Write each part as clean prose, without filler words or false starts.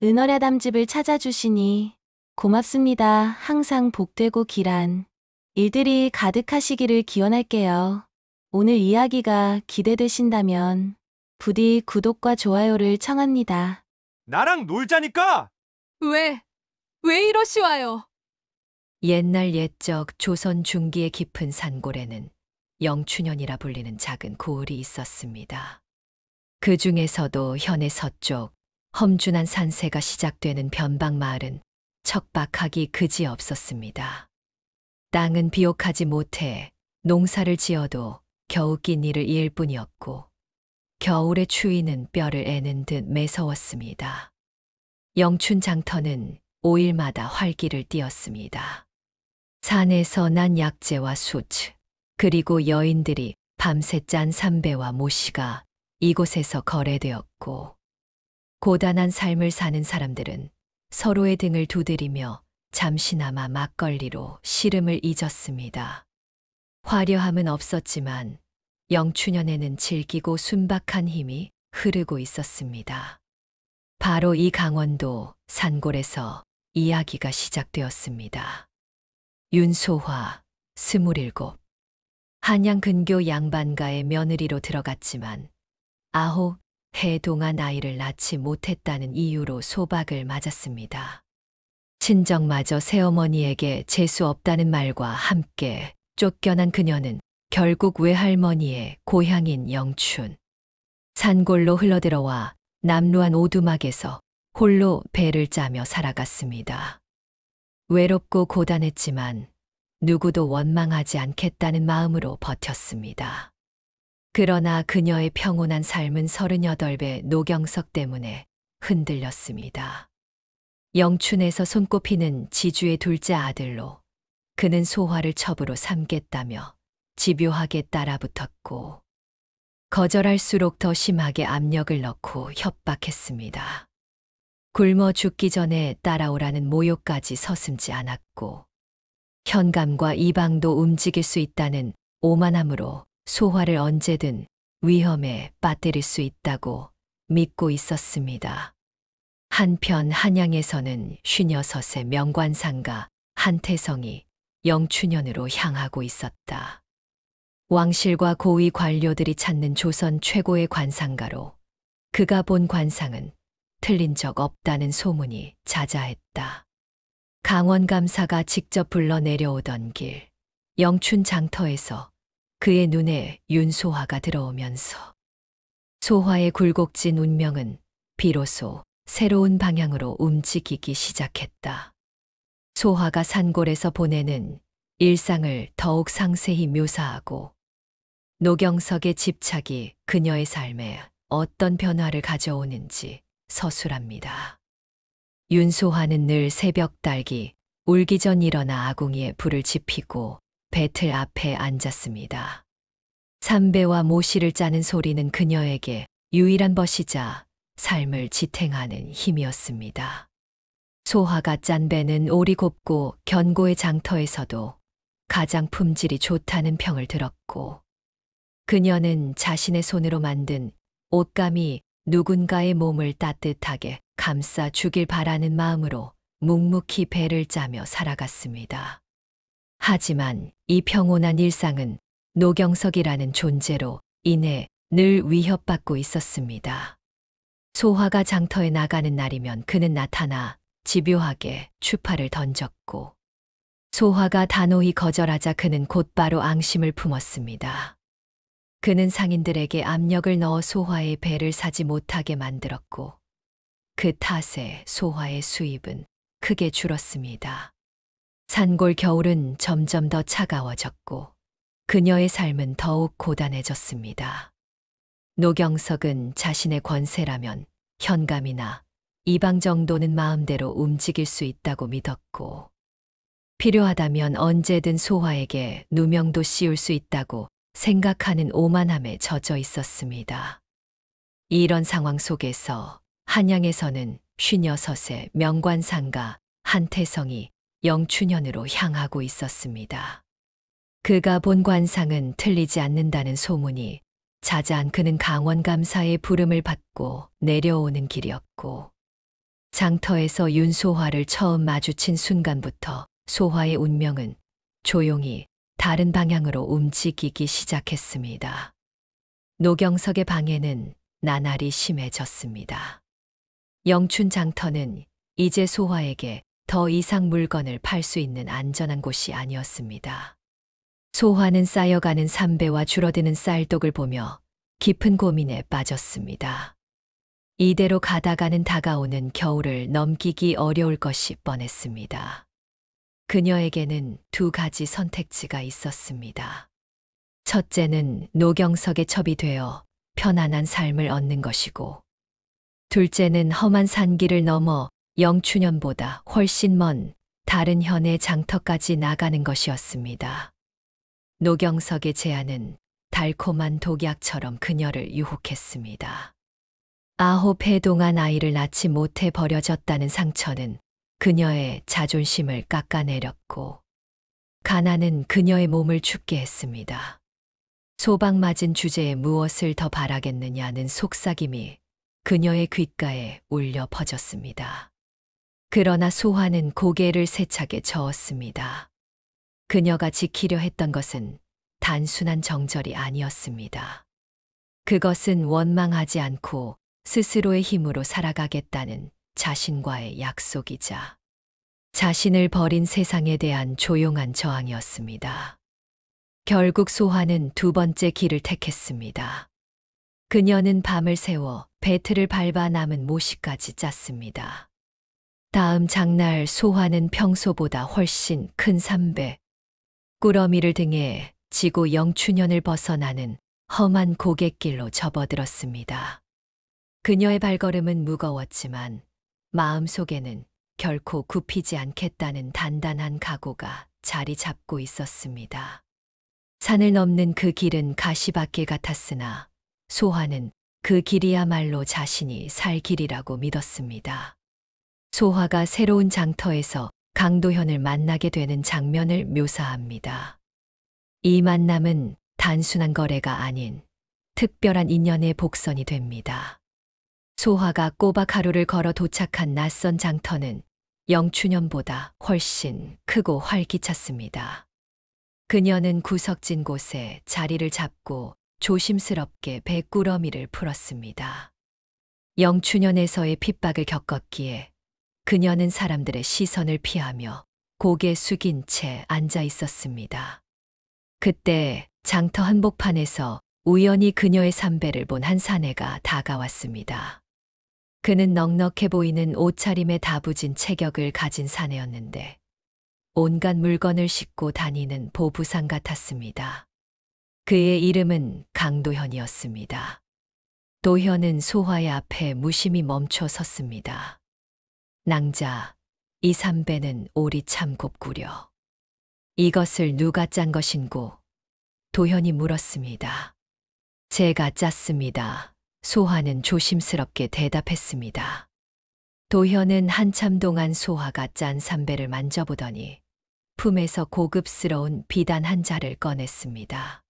은어랴 담집을 찾아주시니 고맙습니다. 항상 복되고 길한 일들이 가득하시기를 기원할게요. 오늘 이야기가 기대되신다면 부디 구독과 좋아요를 청합니다. 나랑 놀자니까! 왜 이러시와요? 옛날 옛적 조선 중기의 깊은 산골에는 영춘현이라 불리는 작은 고을이 있었습니다. 그 중에서도 현의 서쪽 험준한 산세가 시작되는 변방마을은 척박하기 그지없었습니다. 땅은 비옥하지 못해 농사를 지어도 겨우 끼니를 이을 뿐이었고 겨울의 추위는 뼈를 애는 듯 매서웠습니다. 영춘 장터는 5일마다 활기를 띠었습니다. 산에서 난 약재와 수치, 그리고 여인들이 밤새 짠 삼배와 모시가 이곳에서 거래되었고 고단한 삶을 사는 사람들은 서로의 등을 두드리며 잠시나마 막걸리로 시름을 잊었습니다. 화려함은 없었지만 영춘현에는 질기고 순박한 힘이 흐르고 있었습니다. 바로 이 강원도 산골에서 이야기가 시작되었습니다. 윤소화, 27. 한양 근교 양반가의 며느리로 들어갔지만 9해 동안 아이를 낳지 못했다는 이유로 소박을 맞았습니다. 친정마저 새어머니에게 재수 없다는 말과 함께 쫓겨난 그녀는 결국 외할머니의 고향인 영춘, 산골로 흘러들어와 남루한 오두막에서 홀로 배를 짜며 살아갔습니다. 외롭고 고단했지만 누구도 원망하지 않겠다는 마음으로 버텼습니다. 그러나 그녀의 평온한 삶은 38배 노경석 때문에 흔들렸습니다. 영춘에서 손꼽히는 지주의 둘째 아들로 그는 소화를 첩으로 삼겠다며 집요하게 따라붙었고 거절할수록 더 심하게 압력을 넣고 협박했습니다. 굶어 죽기 전에 따라오라는 모욕까지 서슴지 않았고 현감과 이방도 움직일 수 있다는 오만함으로 소화를 언제든 위험에 빠뜨릴 수 있다고 믿고 있었습니다. 한편 한양에서는 56의 명관상가 한태성이 영춘현으로 향하고 있었다. 왕실과 고위 관료들이 찾는 조선 최고의 관상가로 그가 본 관상은 틀린 적 없다는 소문이 자자했다. 강원감사가 직접 불러 내려오던 길, 영춘 장터에서 그의 눈에 윤소화가 들어오면서 소화의 굴곡진 운명은 비로소 새로운 방향으로 움직이기 시작했다. 소화가 산골에서 보내는 일상을 더욱 상세히 묘사하고 노경석의 집착이 그녀의 삶에 어떤 변화를 가져오는지 서술합니다. 윤소화는 늘 새벽 달기 울기 전 일어나 아궁이에 불을 지피고 배틀 앞에 앉았습니다. 삼배와 모시를 짜는 소리는 그녀에게 유일한 벗이자 삶을 지탱하는 힘이었습니다. 소화가 짠 배는 오리 곱고 견고의 장터에서도 가장 품질이 좋다는 평을 들었고 그녀는 자신의 손으로 만든 옷감이 누군가의 몸을 따뜻하게 감싸 주길 바라는 마음으로 묵묵히 배를 짜며 살아갔습니다. 하지만 이 평온한 일상은 노경석이라는 존재로 인해 늘 위협받고 있었습니다. 소화가 장터에 나가는 날이면 그는 나타나 집요하게 추파를 던졌고 소화가 단호히 거절하자 그는 곧바로 앙심을 품었습니다. 그는 상인들에게 압력을 넣어 소화의 배를 사지 못하게 만들었고 그 탓에 소화의 수입은 크게 줄었습니다. 산골 겨울은 점점 더 차가워졌고 그녀의 삶은 더욱 고단해졌습니다. 노경석은 자신의 권세라면 현감이나 이방 정도는 마음대로 움직일 수 있다고 믿었고 필요하다면 언제든 소화에게 누명도 씌울 수 있다고 생각하는 오만함에 젖어 있었습니다. 이런 상황 속에서 한양에서는 56의 명관상가 한태성이 영춘현으로 향하고 있었습니다. 그가 본 관상은 틀리지 않는다는 소문이 자자한 그는 강원감사의 부름을 받고 내려오는 길이었고 장터에서 윤소화를 처음 마주친 순간부터 소화의 운명은 조용히 다른 방향으로 움직이기 시작했습니다. 노경석의 방해는 나날이 심해졌습니다. 영춘 장터는 이제 소화에게 더 이상 물건을 팔 수 있는 안전한 곳이 아니었습니다. 소화는 쌓여가는 삼배와 줄어드는 쌀독을 보며 깊은 고민에 빠졌습니다. 이대로 가다가는 다가오는 겨울을 넘기기 어려울 것이 뻔했습니다. 그녀에게는 두 가지 선택지가 있었습니다. 첫째는 노경석의 첩이 되어 편안한 삶을 얻는 것이고, 둘째는 험한 산길을 넘어 영춘현보다 훨씬 먼 다른 현의 장터까지 나가는 것이었습니다. 노경석의 제안은 달콤한 독약처럼 그녀를 유혹했습니다. 9해 동안 아이를 낳지 못해 버려졌다는 상처는 그녀의 자존심을 깎아내렸고, 가난은 그녀의 몸을 춥게 했습니다. 소박맞은 주제에 무엇을 더 바라겠느냐는 속삭임이 그녀의 귓가에 울려 퍼졌습니다. 그러나 소화는 고개를 세차게 저었습니다. 그녀가 지키려 했던 것은 단순한 정절이 아니었습니다. 그것은 원망하지 않고 스스로의 힘으로 살아가겠다는 자신과의 약속이자 자신을 버린 세상에 대한 조용한 저항이었습니다. 결국 소화는 두 번째 길을 택했습니다. 그녀는 밤을 새워 배틀을 밟아 남은 모시까지 짰습니다. 다음 장날 소화는 평소보다 훨씬 큰 삼배, 꾸러미를 등에 지고 영춘현을 벗어나는 험한 고갯길로 접어들었습니다. 그녀의 발걸음은 무거웠지만 마음속에는 결코 굽히지 않겠다는 단단한 각오가 자리 잡고 있었습니다. 산을 넘는 그 길은 가시밭길 같았으나 소화는 그 길이야말로 자신이 살 길이라고 믿었습니다. 소화가 새로운 장터에서 강도현을 만나게 되는 장면을 묘사합니다. 이 만남은 단순한 거래가 아닌 특별한 인연의 복선이 됩니다. 소화가 꼬박 하루를 걸어 도착한 낯선 장터는 영춘현보다 훨씬 크고 활기찼습니다. 그녀는 구석진 곳에 자리를 잡고 조심스럽게 배꾸러미를 풀었습니다. 영춘현에서의 핍박을 겪었기에 그녀는 사람들의 시선을 피하며 고개 숙인 채 앉아 있었습니다. 그때 장터 한복판에서 우연히 그녀의 삼배를 본 한 사내가 다가왔습니다. 그는 넉넉해 보이는 옷차림에 다부진 체격을 가진 사내였는데 온갖 물건을 싣고 다니는 보부상 같았습니다. 그의 이름은 강도현이었습니다. 도현은 소화의 앞에 무심히 멈춰 섰습니다. 낭자, 이 삼배는 오리 참 곱구려. 이것을 누가 짠 것인고? 도현이 물었습니다. 제가 짰습니다. 소화는 조심스럽게 대답했습니다. 도현은 한참 동안 소화가 짠 삼배를 만져보더니 품에서 고급스러운 비단 한 자를 꺼냈습니다.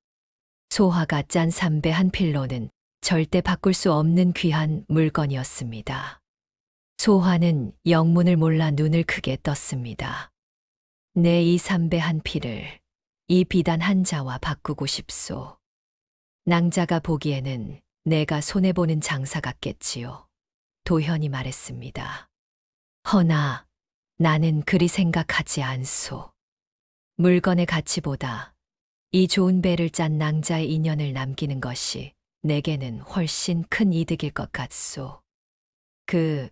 소화가 짠 삼배 한 필로는 절대 바꿀 수 없는 귀한 물건이었습니다. 소화는 영문을 몰라 눈을 크게 떴습니다. 내 이 삼배 한 필을 이 비단 한 자와 바꾸고 싶소. 낭자가 보기에는 내가 손해보는 장사 같겠지요. 도현이 말했습니다. 허나 나는 그리 생각하지 않소. 물건의 가치보다 이 좋은 배를 짠 낭자의 인연을 남기는 것이 내게는 훨씬 큰 이득일 것 같소.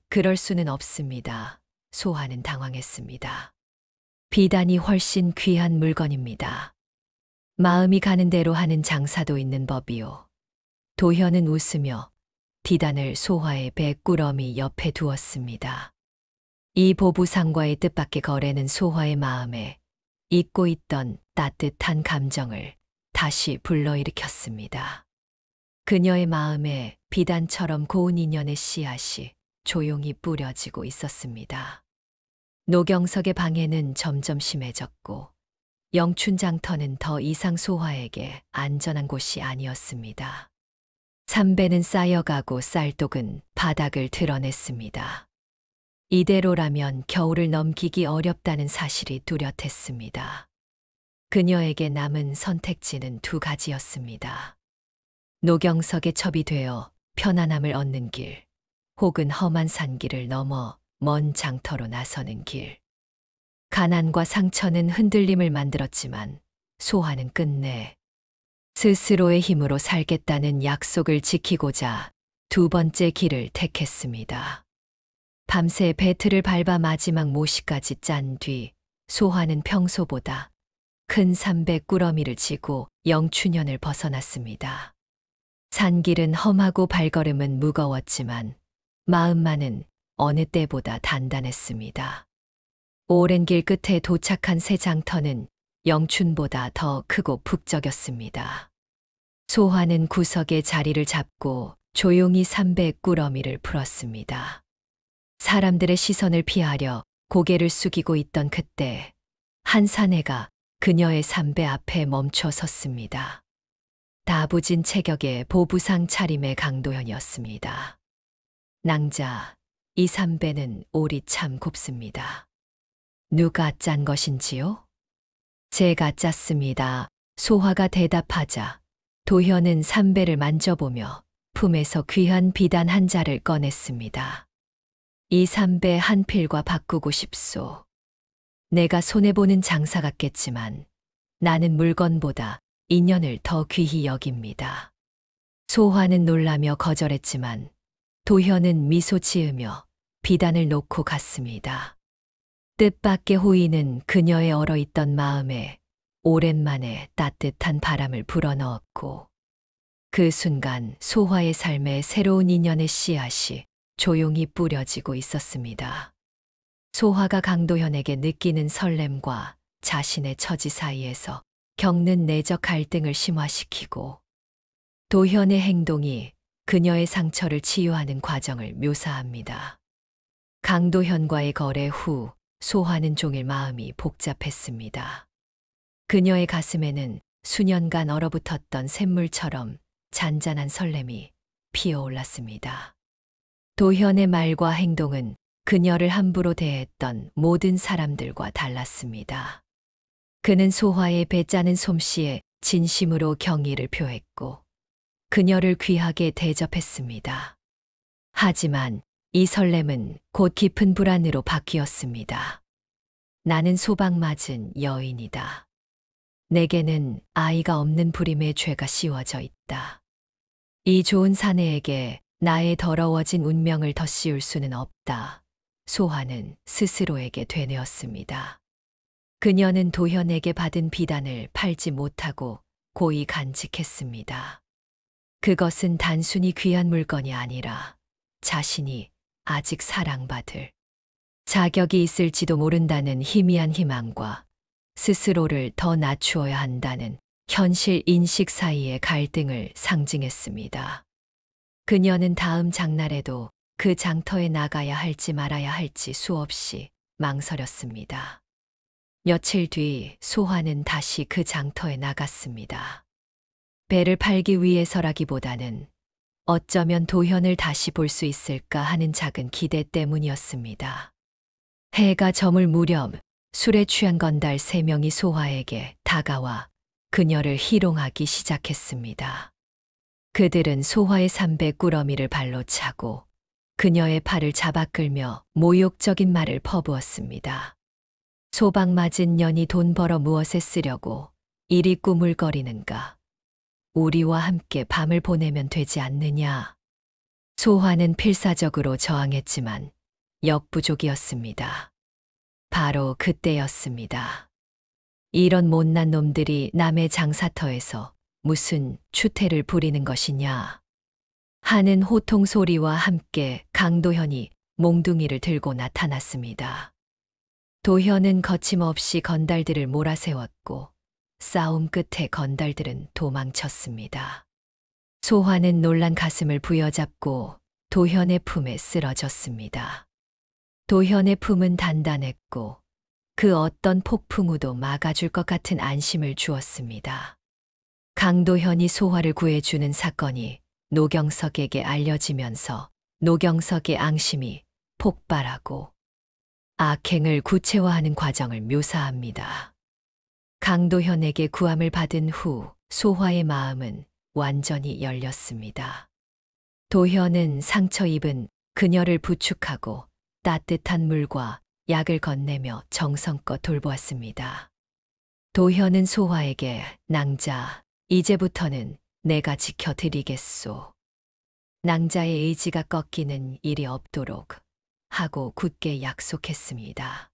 그럴 수는 없습니다. 소화는 당황했습니다. 비단이 훨씬 귀한 물건입니다. 마음이 가는 대로 하는 장사도 있는 법이요. 도현은 웃으며 비단을 소화의 배꾸러미 옆에 두었습니다. 이 보부상과의 뜻밖의 거래는 소화의 마음에 잊고 있던 따뜻한 감정을 다시 불러일으켰습니다. 그녀의 마음에 비단처럼 고운 인연의 씨앗이 조용히 뿌려지고 있었습니다. 노경석의 방해는 점점 심해졌고 영춘장터는 더 이상 소화에게 안전한 곳이 아니었습니다. 삼배는 쌓여가고 쌀독은 바닥을 드러냈습니다. 이대로라면 겨울을 넘기기 어렵다는 사실이 뚜렷했습니다. 그녀에게 남은 선택지는 두 가지였습니다. 노경석의 첩이 되어 편안함을 얻는 길, 혹은 험한 산길을 넘어 먼 장터로 나서는 길. 가난과 상처는 흔들림을 만들었지만 소화는 끝내 스스로의 힘으로 살겠다는 약속을 지키고자 두 번째 길을 택했습니다. 밤새 배틀을 밟아 마지막 모시까지 짠 뒤 소화는 평소보다 큰 삼배 꾸러미를 지고 영춘현을 벗어났습니다. 산길은 험하고 발걸음은 무거웠지만 마음만은 어느 때보다 단단했습니다. 오랜 길 끝에 도착한 새 장터는 영춘보다 더 크고 북적였습니다. 소화는 구석에 자리를 잡고 조용히 삼배 꾸러미를 풀었습니다. 사람들의 시선을 피하려 고개를 숙이고 있던 그때 한 사내가 그녀의 삼배 앞에 멈춰 섰습니다. 다부진 체격의 보부상 차림의 강도현이었습니다. 낭자, 이 삼배는 올이 참 곱습니다. 누가 짠 것인지요? 제가 짰습니다. 소화가 대답하자 도현은 삼배를 만져보며 품에서 귀한 비단 한 자를 꺼냈습니다. 이 삼배 한 필과 바꾸고 싶소. 내가 손해보는 장사 같겠지만 나는 물건보다 인연을 더 귀히 여깁니다. 소화는 놀라며 거절했지만 도현은 미소 지으며 비단을 놓고 갔습니다. 뜻밖의 호의는 그녀의 얼어있던 마음에 오랜만에 따뜻한 바람을 불어넣었고 그 순간 소화의 삶에 새로운 인연의 씨앗이 조용히 뿌려지고 있었습니다. 소화가 강도현에게 느끼는 설렘과 자신의 처지 사이에서 겪는 내적 갈등을 심화시키고 도현의 행동이 그녀의 상처를 치유하는 과정을 묘사합니다. 강도현과의 거래 후 소화는 종일 마음이 복잡했습니다. 그녀의 가슴에는 수년간 얼어붙었던 샘물처럼 잔잔한 설렘이 피어올랐습니다. 도현의 말과 행동은 그녀를 함부로 대했던 모든 사람들과 달랐습니다. 그는 소화의 배짜는 솜씨에 진심으로 경의를 표했고 그녀를 귀하게 대접했습니다. 하지만 이 설렘은 곧 깊은 불안으로 바뀌었습니다. 나는 소방맞은 여인이다. 내게는 아이가 없는 불임의 죄가 씌워져 있다. 이 좋은 사내에게 나의 더러워진 운명을 덧씌울 수는 없다. 소화는 스스로에게 되뇌었습니다. 그녀는 도현에게 받은 비단을 팔지 못하고 고이 간직했습니다. 그것은 단순히 귀한 물건이 아니라 자신이 아직 사랑받을 자격이 있을지도 모른다는 희미한 희망과 스스로를 더 낮추어야 한다는 현실 인식 사이의 갈등을 상징했습니다. 그녀는 다음 장날에도 그 장터에 나가야 할지 말아야 할지 수없이 망설였습니다. 며칠 뒤 소화는 다시 그 장터에 나갔습니다. 배를 팔기 위해서라기보다는 어쩌면 도현을 다시 볼 수 있을까 하는 작은 기대 때문이었습니다. 해가 저물 무렵 술에 취한 건달 3명이 소화에게 다가와 그녀를 희롱하기 시작했습니다. 그들은 소화의 삼배 꾸러미를 발로 차고 그녀의 팔을 잡아 끌며 모욕적인 말을 퍼부었습니다. 소방맞은 년이 돈 벌어 무엇에 쓰려고 이리 꾸물거리는가. 우리와 함께 밤을 보내면 되지 않느냐. 소화는 필사적으로 저항했지만 역부족이었습니다. 바로 그때였습니다. 이런 못난 놈들이 남의 장사터에서 무슨 추태를 부리는 것이냐 하는 호통 소리와 함께 강도현이 몽둥이를 들고 나타났습니다. 도현은 거침없이 건달들을 몰아세웠고 싸움 끝에 건달들은 도망쳤습니다. 소화는 놀란 가슴을 부여잡고 도현의 품에 쓰러졌습니다. 도현의 품은 단단했고 그 어떤 폭풍우도 막아줄 것 같은 안심을 주었습니다. 강도현이 소화를 구해주는 사건이 노경석에게 알려지면서 노경석의 앙심이 폭발하고 악행을 구체화하는 과정을 묘사합니다. 강도현에게 구함을 받은 후 소화의 마음은 완전히 열렸습니다. 도현은 상처 입은 그녀를 부축하고 따뜻한 물과 약을 건네며 정성껏 돌보았습니다. 도현은 소화에게 낭자, 이제부터는 내가 지켜드리겠소. 낭자의 의지가 꺾이는 일이 없도록 하고 굳게 약속했습니다.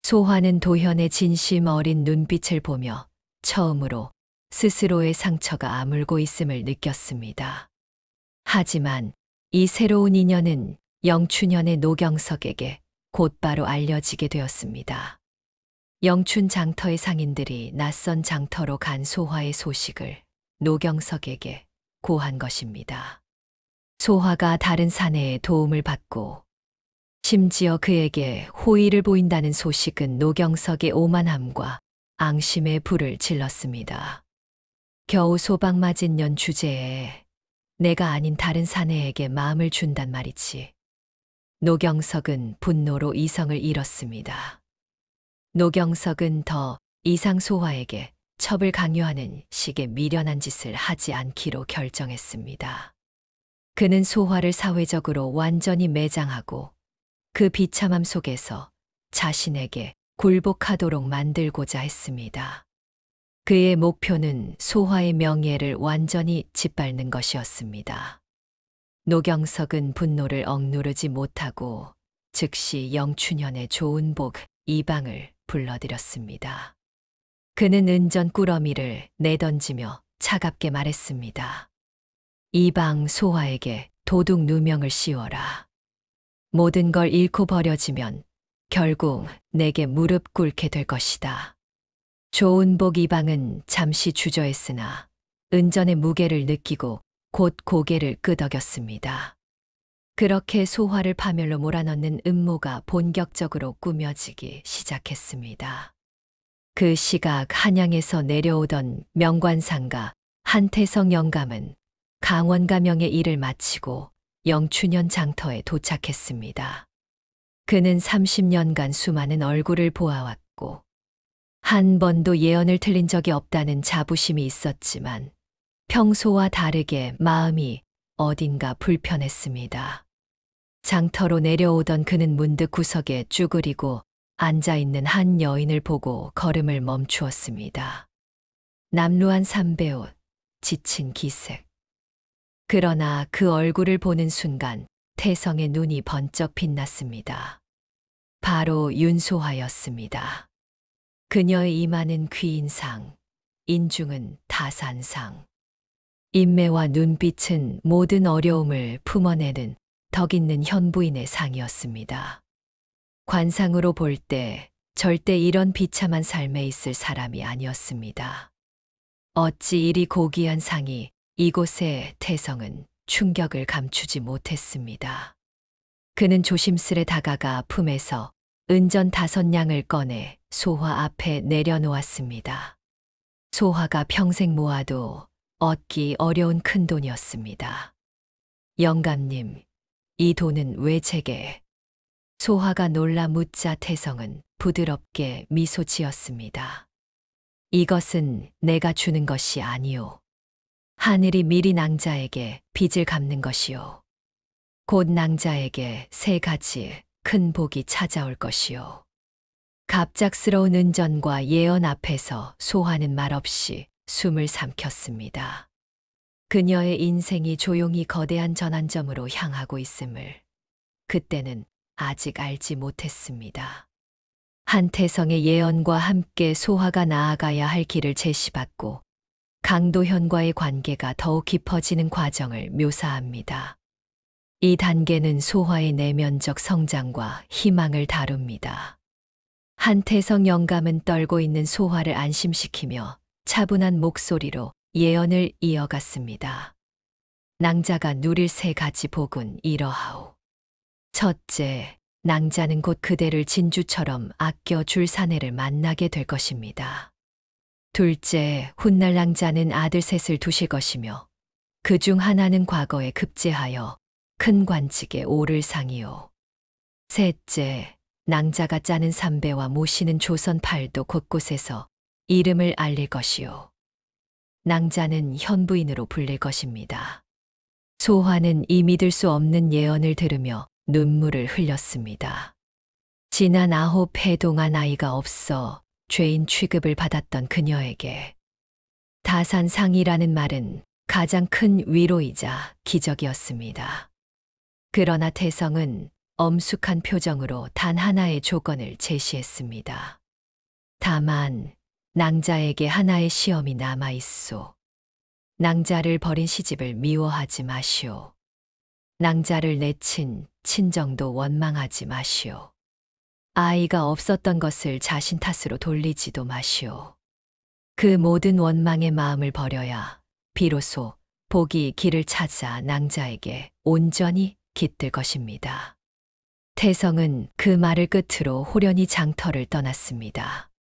소화는 도현의 진심 어린 눈빛을 보며 처음으로 스스로의 상처가 아물고 있음을 느꼈습니다. 하지만 이 새로운 인연은 영춘현의 노경석에게 곧바로 알려지게 되었습니다. 영춘 장터의 상인들이 낯선 장터로 간 소화의 소식을 노경석에게 고한 것입니다. 소화가 다른 사내의 도움을 받고 심지어 그에게 호의를 보인다는 소식은 노경석의 오만함과 앙심에 불을 질렀습니다. 겨우 소박 맞은 년 주제에 내가 아닌 다른 사내에게 마음을 준단 말이지. 노경석은 분노로 이성을 잃었습니다. 노경석은 더 이상 소화에게 첩을 강요하는 식의 미련한 짓을 하지 않기로 결정했습니다. 그는 소화를 사회적으로 완전히 매장하고 그 비참함 속에서 자신에게 굴복하도록 만들고자 했습니다. 그의 목표는 소화의 명예를 완전히 짓밟는 것이었습니다. 노경석은 분노를 억누르지 못하고 즉시 영춘현의 좋은 복 이방을 불러들였습니다. 그는 은전 꾸러미를 내던지며 차갑게 말했습니다. 이방 소화에게 도둑 누명을 씌워라. 모든 걸 잃고 버려지면 결국 내게 무릎 꿇게 될 것이다. 좋은 복 이방은 잠시 주저했으나 은전의 무게를 느끼고 곧 고개를 끄덕였습니다. 그렇게 소화를 파멸로 몰아넣는 음모가 본격적으로 꾸며지기 시작했습니다. 그 시각 한양에서 내려오던 명관상가 한태성 영감은 강원가명의 일을 마치고 영춘현 장터에 도착했습니다. 그는 30년간 수많은 얼굴을 보아왔고 한 번도 예언을 틀린 적이 없다는 자부심이 있었지만 평소와 다르게 마음이 어딘가 불편했습니다. 장터로 내려오던 그는 문득 구석에 쭈그리고 앉아있는 한 여인을 보고 걸음을 멈추었습니다. 남루한 삼배옷, 지친 기색. 그러나 그 얼굴을 보는 순간 태성의 눈이 번쩍 빛났습니다. 바로 윤소화였습니다. 그녀의 이마는 귀인상, 인중은 다산상. 인매와 눈빛은 모든 어려움을 품어내는 덕 있는 현부인의 상이었습니다. 관상으로 볼 때 절대 이런 비참한 삶에 있을 사람이 아니었습니다. 어찌 이리 고귀한 상이 이곳에 태성은 충격을 감추지 못했습니다. 그는 조심스레 다가가 품에서 은전 5냥을 꺼내 소화 앞에 내려놓았습니다. 소화가 평생 모아도 얻기 어려운 큰 돈이었습니다. 영감님, 이 돈은 왜 제게? 소화가 놀라 묻자 태성은 부드럽게 미소 지었습니다. 이것은 내가 주는 것이 아니오. 하늘이 미리 낭자에게 빚을 갚는 것이오. 곧 낭자에게 3가지 큰 복이 찾아올 것이오. 갑작스러운 은전과 예언 앞에서 소화는 말없이 숨을 삼켰습니다. 그녀의 인생이 조용히 거대한 전환점으로 향하고 있음을 그때는 아직 알지 못했습니다. 한태성의 예언과 함께 소화가 나아가야 할 길을 제시받고 강도현과의 관계가 더욱 깊어지는 과정을 묘사합니다. 이 단계는 소화의 내면적 성장과 희망을 다룹니다. 한태성 영감은 떨고 있는 소화를 안심시키며 차분한 목소리로 예언을 이어갔습니다. 낭자가 누릴 3가지 복은 이러하오. 첫째, 낭자는 곧 그대를 진주처럼 아껴 줄 사내를 만나게 될 것입니다. 둘째, 훗날 낭자는 아들 셋을 두실 것이며 그중 하나는 과거에 급제하여 큰 관직에 오를 상이오. 셋째, 낭자가 짜는 삼배와 모시는 조선 팔도 곳곳에서 이름을 알릴 것이요. 낭자는 현부인으로 불릴 것입니다. 소화는 이 믿을 수 없는 예언을 들으며 눈물을 흘렸습니다. 지난 9해 동안 아이가 없어 죄인 취급을 받았던 그녀에게 다산상이라는 말은 가장 큰 위로이자 기적이었습니다. 그러나 태성은 엄숙한 표정으로 단 하나의 조건을 제시했습니다. 다만 낭자에게 하나의 시험이 남아 있소. 낭자를 버린 시집을 미워하지 마시오. 낭자를 내친 친정도 원망하지 마시오. 아이가 없었던 것을 자신 탓으로 돌리지도 마시오. 그 모든 원망의 마음을 버려야 비로소 복이 길을 찾아 낭자에게 온전히 깃들 것입니다. 태성은 그 말을 끝으로 호련히 장터를 떠났습니다.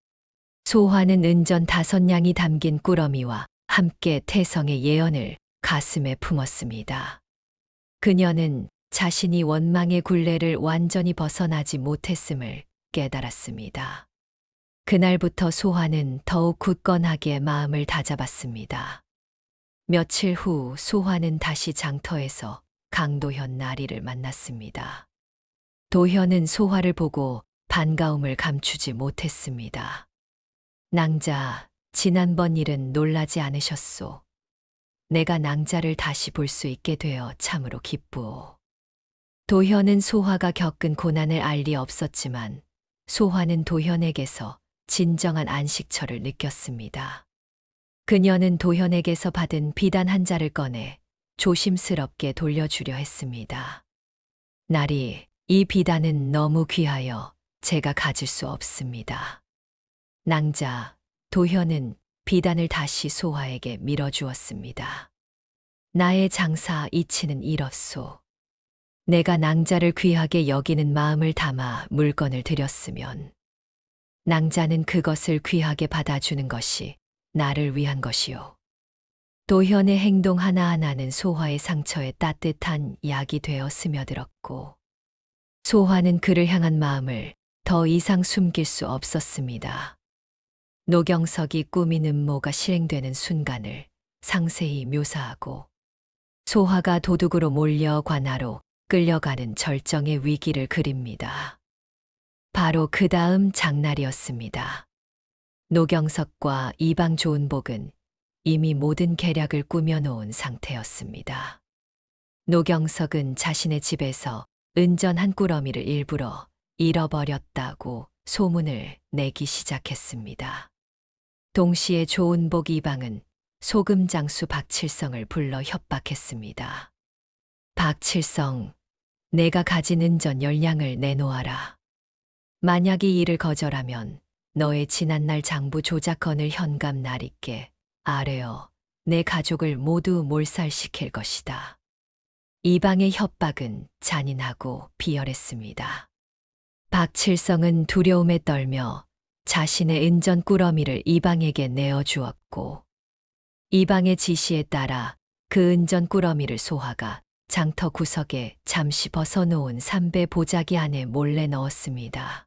소화는 은전 5냥이 담긴 꾸러미와 함께 태성의 예언을 가슴에 품었습니다. 그녀는 자신이 원망의 굴레를 완전히 벗어나지 못했음을 깨달았습니다. 그날부터 소화는 더욱 굳건하게 마음을 다잡았습니다. 며칠 후 소화는 다시 장터에서 강도현 나리를 만났습니다. 도현은 소화를 보고 반가움을 감추지 못했습니다. 낭자, 지난번 일은 놀라지 않으셨소. 내가 낭자를 다시 볼 수 있게 되어 참으로 기쁘오. 도현은 소화가 겪은 고난을 알 리 없었지만 소화는 도현에게서 진정한 안식처를 느꼈습니다. 그녀는 도현에게서 받은 비단 한 자를 꺼내 조심스럽게 돌려주려 했습니다. 나리, 이 비단은 너무 귀하여 제가 가질 수 없습니다. 낭자, 도현은 비단을 다시 소화에게 밀어주었습니다. 나의 장사 이치는 이렇소. 내가 낭자를 귀하게 여기는 마음을 담아 물건을 드렸으면 낭자는 그것을 귀하게 받아주는 것이 나를 위한 것이요. 도현의 행동 하나하나는 소화의 상처에 따뜻한 약이 되어 스며들었고 소화는 그를 향한 마음을 더 이상 숨길 수 없었습니다. 노경석이 꾸민 음모가 실행되는 순간을 상세히 묘사하고 소화가 도둑으로 몰려 관하로 끌려가는 절정의 위기를 그립니다. 바로 그 다음 장날이었습니다. 노경석과 이방 조은복은 이미 모든 계략을 꾸며놓은 상태였습니다. 노경석은 자신의 집에서 은전 한 꾸러미를 일부러 잃어버렸다고 소문을 내기 시작했습니다. 동시에 조은복 이방은 소금장수 박칠성을 불러 협박했습니다. 박칠성, 내가 가진 은전 10냥을 내놓아라. 만약 이 일을 거절하면 너의 지난날 장부 조작건을 현감 나리께 아뢰어 내 가족을 모두 몰살시킬 것이다. 이방의 협박은 잔인하고 비열했습니다. 박칠성은 두려움에 떨며 자신의 은전 꾸러미를 이방에게 내어주었고 이방의 지시에 따라 그 은전 꾸러미를 소화가 장터 구석에 잠시 벗어놓은 삼배 보자기 안에 몰래 넣었습니다.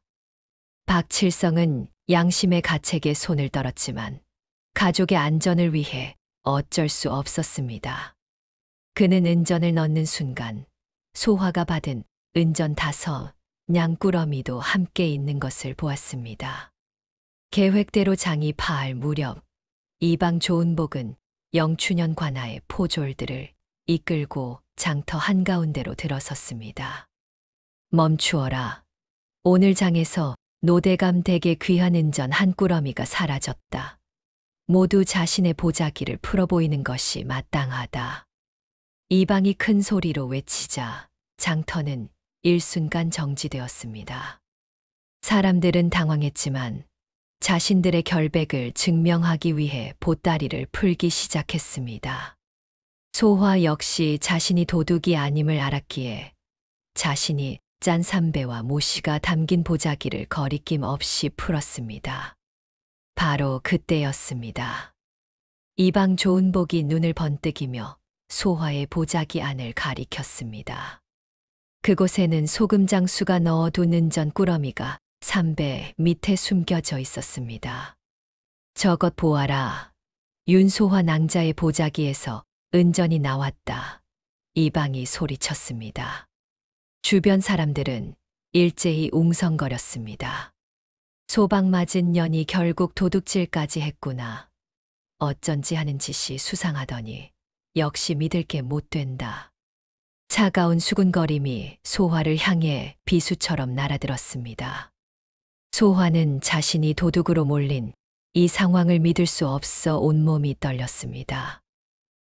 박칠성은 양심의 가책에 손을 떨었지만 가족의 안전을 위해 어쩔 수 없었습니다. 그는 은전을 넣는 순간 소화가 받은 은전 5냥 꾸러미도 함께 있는 것을 보았습니다. 계획대로 장이 파할 무렵 이방 조은복은 영춘현 관아의 포졸들을 이끌고 장터 한가운데로 들어섰습니다. 멈추어라. 오늘 장에서 노대감 댁의 귀한 은전 한 꾸러미가 사라졌다. 모두 자신의 보자기를 풀어보이는 것이 마땅하다. 이방이 큰 소리로 외치자 장터는 일순간 정지되었습니다. 사람들은 당황했지만 자신들의 결백을 증명하기 위해 보따리를 풀기 시작했습니다. 소화 역시 자신이 도둑이 아님을 알았기에 자신이 짠 삼배와 모시가 담긴 보자기를 거리낌 없이 풀었습니다. 바로 그때였습니다. 이방 조은복이 눈을 번뜩이며 소화의 보자기 안을 가리켰습니다. 그곳에는 소금 장수가 넣어둔 은전 꾸러미가 삼배 밑에 숨겨져 있었습니다. 저것 보아라. 윤소화 낭자의 보자기에서 은전이 나왔다. 이방이 소리쳤습니다. 주변 사람들은 일제히 웅성거렸습니다. 소방 맞은 년이 결국 도둑질까지 했구나. 어쩐지 하는 짓이 수상하더니 역시 믿을 게 못 된다. 차가운 수군거림이 소화를 향해 비수처럼 날아들었습니다. 소화는 자신이 도둑으로 몰린 이 상황을 믿을 수 없어 온몸이 떨렸습니다.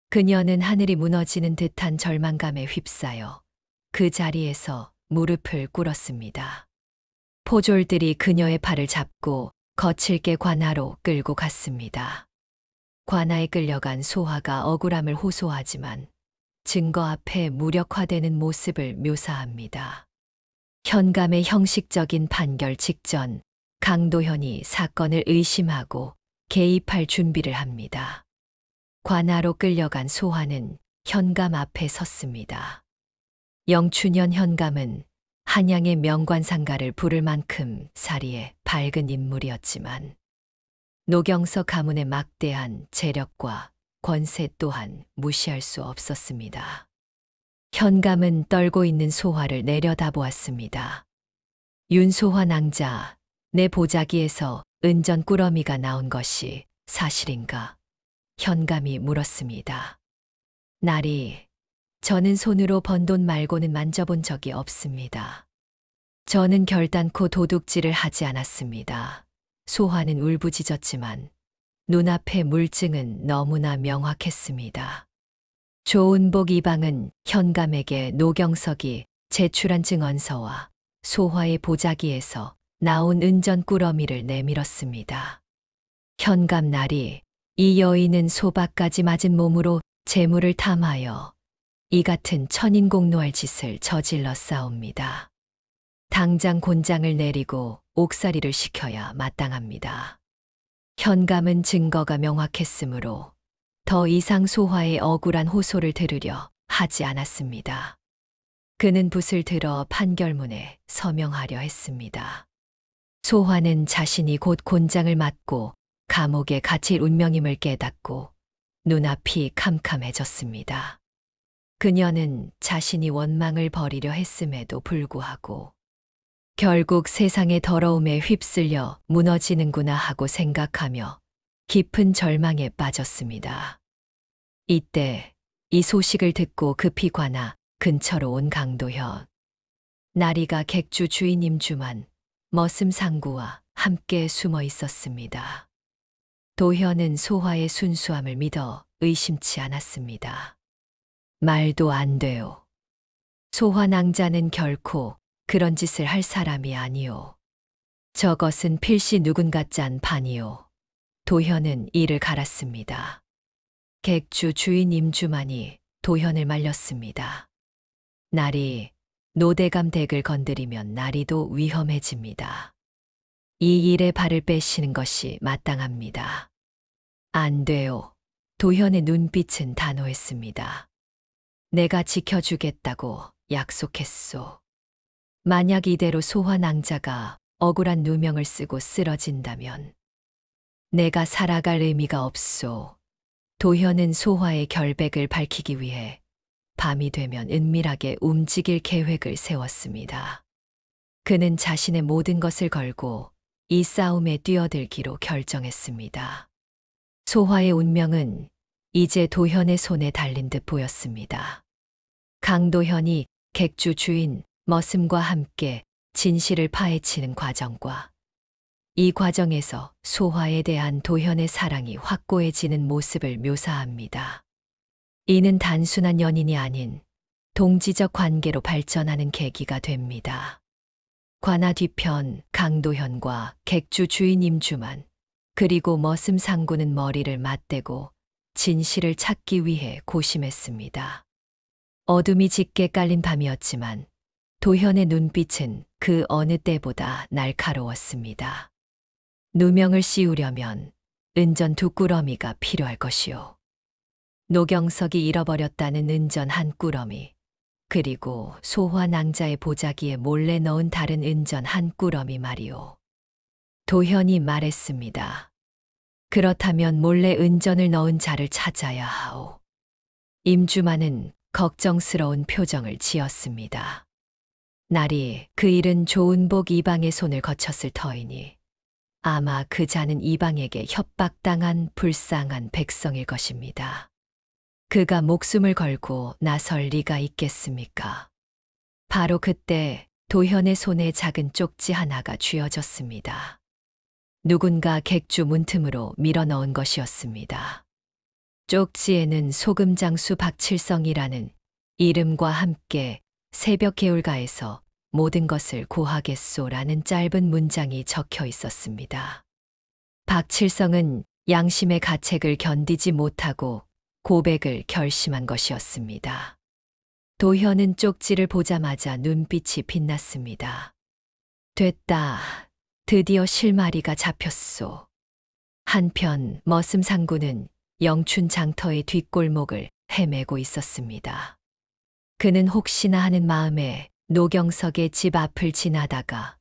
그녀는 하늘이 무너지는 듯한 절망감에 휩싸여 그 자리에서 무릎을 꿇었습니다. 포졸들이 그녀의 팔을 잡고 거칠게 관하로 끌고 갔습니다. 관하에 끌려간 소화가 억울함을 호소하지만 증거 앞에 무력화되는 모습을 묘사합니다. 현감의 형식적인 판결 직전 강도현이 사건을 의심하고 개입할 준비를 합니다. 관하로 끌려간 소화는 현감 앞에 섰습니다. 영춘현 현감은 한양의 명관상가를 부를 만큼 사리에 밝은 인물이었지만 노경석 가문의 막대한 재력과 권세 또한 무시할 수 없었습니다. 현감은 떨고 있는 소화를 내려다보았습니다. 윤소화 낭자, 내 보자기에서 은전 꾸러미가 나온 것이 사실인가? 현감이 물었습니다. 나리, 저는 손으로 번 돈 말고는 만져본 적이 없습니다. 저는 결단코 도둑질을 하지 않았습니다. 소화는 울부짖었지만 눈앞의 물증은 너무나 명확했습니다. 조은복 이방은 현감에게 노경석이 제출한 증언서와 소화의 보자기에서 나온 은전 꾸러미를 내밀었습니다. 현감 나리, 이 여인은 소박까지 맞은 몸으로 재물을 탐하여 이 같은 천인공노할 짓을 저질러 싸웁니다. 당장 곤장을 내리고 옥살이를 시켜야 마땅합니다. 현감은 증거가 명확했으므로 더 이상 소화의 억울한 호소를 들으려 하지 않았습니다. 그는 붓을 들어 판결문에 서명하려 했습니다. 소화는 자신이 곧 곤장을 맞고 감옥에 갇힐 운명임을 깨닫고 눈앞이 캄캄해졌습니다. 그녀는 자신이 원망을 버리려 했음에도 불구하고 결국 세상의 더러움에 휩쓸려 무너지는구나 하고 생각하며 깊은 절망에 빠졌습니다. 이때 이 소식을 듣고 급히 관하 근처로 온 강도현. 나리가 객주 주인 임주만 머슴상구와 함께 숨어 있었습니다. 도현은 소화의 순수함을 믿어 의심치 않았습니다. 말도 안 돼요. 소화 낭자는 결코 그런 짓을 할 사람이 아니오. 저것은 필시 누군가 짠 판이오. 도현은 이를 갈았습니다. 객주 주인 임주만이 도현을 말렸습니다. 나리, 노대감 댁을 건드리면 나리도 위험해집니다. 이 일에 발을 빼시는 것이 마땅합니다. 안 돼요. 도현의 눈빛은 단호했습니다. 내가 지켜주겠다고 약속했소. 만약 이대로 소화 낭자가 억울한 누명을 쓰고 쓰러진다면 내가 살아갈 의미가 없소. 도현은 소화의 결백을 밝히기 위해 밤이 되면 은밀하게 움직일 계획을 세웠습니다. 그는 자신의 모든 것을 걸고 이 싸움에 뛰어들기로 결정했습니다. 소화의 운명은 이제 도현의 손에 달린 듯 보였습니다. 강도현이 객주 주인 머슴과 함께 진실을 파헤치는 과정과 이 과정에서 소화에 대한 도현의 사랑이 확고해지는 모습을 묘사합니다. 이는 단순한 연인이 아닌 동지적 관계로 발전하는 계기가 됩니다. 관하 뒤편 강도현과 객주 주인 임주만 그리고 머슴 상구는 머리를 맞대고 진실을 찾기 위해 고심했습니다. 어둠이 짙게 깔린 밤이었지만 도현의 눈빛은 그 어느 때보다 날카로웠습니다. 누명을 씌우려면 은전 두 꾸러미가 필요할 것이오. 노경석이 잃어버렸다는 은전 한 꾸러미, 그리고 소화 낭자의 보자기에 몰래 넣은 다른 은전 한 꾸러미 말이오. 도현이 말했습니다. 그렇다면 몰래 은전을 넣은 자를 찾아야 하오. 임주만은 걱정스러운 표정을 지었습니다. 날이 그 일은 조은복 이방의 손을 거쳤을 터이니 아마 그 자는 이방에게 협박당한 불쌍한 백성일 것입니다. 그가 목숨을 걸고 나설 리가 있겠습니까? 바로 그때 도현의 손에 작은 쪽지 하나가 쥐어졌습니다. 누군가 객주 문틈으로 밀어넣은 것이었습니다. 쪽지에는 소금장수 박칠성이라는 이름과 함께 새벽 개울가에서 모든 것을 고하겠소라는 짧은 문장이 적혀 있었습니다. 박칠성은 양심의 가책을 견디지 못하고 고백을 결심한 것이었습니다. 도현은 쪽지를 보자마자 눈빛이 빛났습니다. 됐다. 드디어 실마리가 잡혔소. 한편 머슴상구는 영춘 장터의 뒷골목을 헤매고 있었습니다. 그는 혹시나 하는 마음에 노경석의 집 앞을 지나다가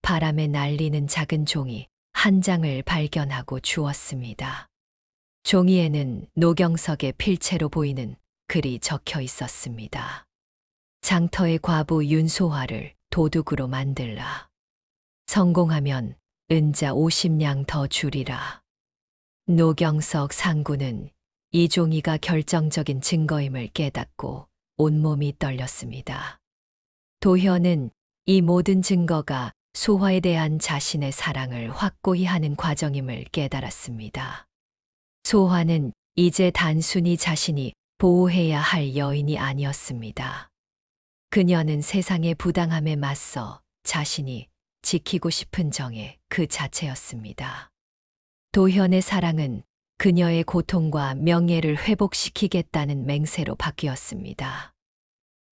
바람에 날리는 작은 종이 한 장을 발견하고 주웠습니다. 종이에는 노경석의 필체로 보이는 글이 적혀 있었습니다. 장터의 과부 윤소화를 도둑으로 만들라. 성공하면 은자 50냥 더 주리라. 노경석 상구는 이 종이가 결정적인 증거임을 깨닫고 온몸이 떨렸습니다. 도현은 이 모든 증거가 소화에 대한 자신의 사랑을 확고히 하는 과정임을 깨달았습니다. 소화는 이제 단순히 자신이 보호해야 할 여인이 아니었습니다. 그녀는 세상의 부당함에 맞서 자신이 지키고 싶은 정의 그 자체였습니다. 도현의 사랑은 그녀의 고통과 명예를 회복시키겠다는 맹세로 바뀌었습니다.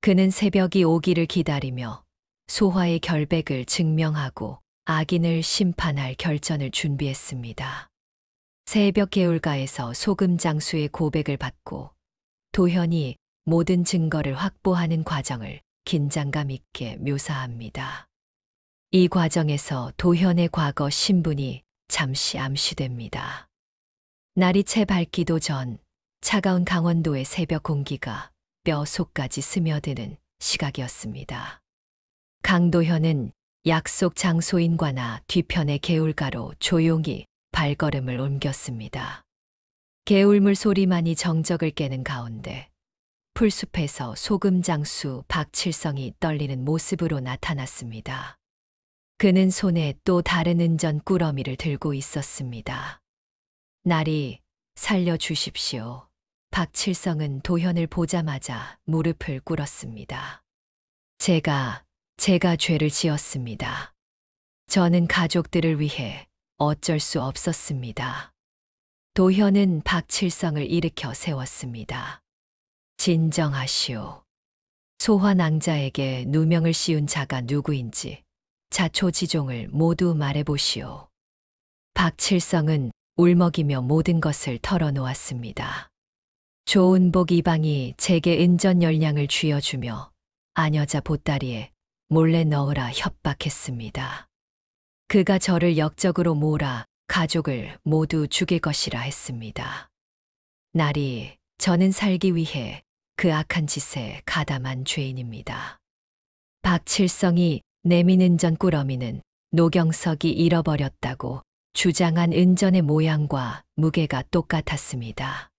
그는 새벽이 오기를 기다리며 소화의 결백을 증명하고 악인을 심판할 결전을 준비했습니다. 새벽 개울가에서 소금장수의 고백을 받고 도현이 모든 증거를 확보하는 과정을 긴장감 있게 묘사합니다. 이 과정에서 도현의 과거 신분이 잠시 암시됩니다. 날이 채 밝기도 전 차가운 강원도의 새벽 공기가 뼈 속까지 스며드는 시각이었습니다. 강도현은 약속 장소인과나 뒤편의 개울가로 조용히 발걸음을 옮겼습니다. 개울물 소리만이 정적을 깨는 가운데 풀숲에서 소금장수 박칠성이 떨리는 모습으로 나타났습니다. 그는 손에 또 다른 은전 꾸러미를 들고 있었습니다. 날이 살려주십시오. 박칠성은 도현을 보자마자 무릎을 꿇었습니다. 제가 죄를 지었습니다. 저는 가족들을 위해 어쩔 수 없었습니다. 도현은 박칠성을 일으켜 세웠습니다. 진정하시오. 소화낭자에게 누명을 씌운 자가 누구인지 자초지종을 모두 말해보시오. 박칠성은 울먹이며 모든 것을 털어놓았습니다. 조은복 이방이 제게 은전 10냥을 쥐어주며 아녀자 보따리에 몰래 넣으라 협박했습니다. 그가 저를 역적으로 몰아 가족을 모두 죽일 것이라 했습니다. 날이 저는 살기 위해 그 악한 짓에 가담한 죄인입니다. 박칠성이 내민 은전 꾸러미는 노경석이 잃어버렸다고 주장한 은전의 모양과 무게가 똑같았습니다.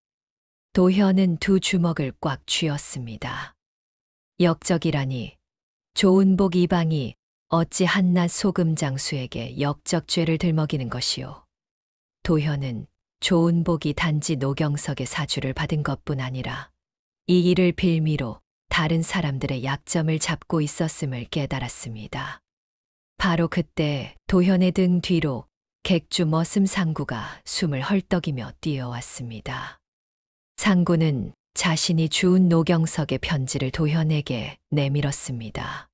도현은 두 주먹을 꽉 쥐었습니다. 역적이라니 조은복 이방이 어찌 한낱 소금장수에게 역적죄를 들먹이는 것이오. 도현은 조은복이 단지 노경석의 사주를 받은 것뿐 아니라 이 일을 빌미로 다른 사람들의 약점을 잡고 있었음을 깨달았습니다. 바로 그때 도현의 등 뒤로 객주 머슴 상구가 숨을 헐떡이며 뛰어왔습니다. 상구는 자신이 주운 노경석의 편지를 도현에게 내밀었습니다.